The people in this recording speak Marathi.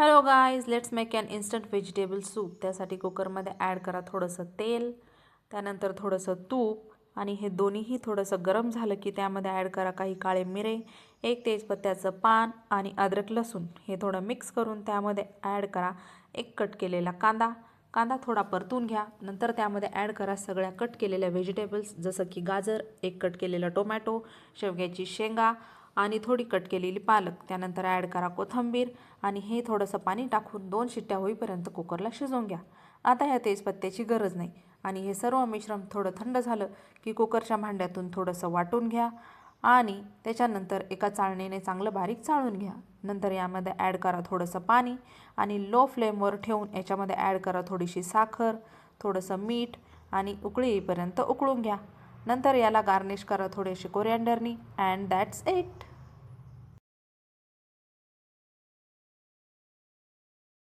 Hello guys, let's make an instant vegetable soup. त्यासाठी कुकरमध्ये ॲड करा थोडंसं तेल, त्यानंतर थोडंसं तूप आणि हे दोन्हीही थोडंसं गरम झालं की त्यामध्ये ॲड करा काही काळे मिरे, एक तेजपत्त्याचं पान आणि अद्रक लसूण. हे थोडं मिक्स करून त्यामध्ये ॲड करा एक कट केलेला कांदा. कांदा थोडा परतून घ्या. नंतर त्यामध्ये ॲड करा सगळ्या कट केलेल्या व्हेजिटेबल्स, जसं की गाजर, एक कट केलेला टोमॅटो, शेवग्याची शेंगा आणि थोडी कट केलेली पालक. त्यानंतर ॲड करा कोथिंबीर आणि हे थोडंसं पाणी टाकून 2 शिट्ट्या होईपर्यंत कुकरला शिजवून घ्या. आता ह्या तेजपत्त्याची गरज नाही. आणि हे सर्व मिश्रण थोडं थंड झालं की कुकरच्या भांड्यातून थोडंसं वाटून घ्या आणि त्याच्यानंतर एका चाळणीने चांगलं बारीक चाळून घ्या. नंतर यामध्ये ॲड करा थोडंसं पाणी आणि लो फ्लेमवर ठेवून याच्यामध्ये ॲड करा थोडीशी साखर, थोडंसं मीठ आणि उकळी येईपर्यंत उकळून घ्या. नंतर याला गार्निश करा थोडेसे कोरिअँडरनी अँड दॅट्स इट.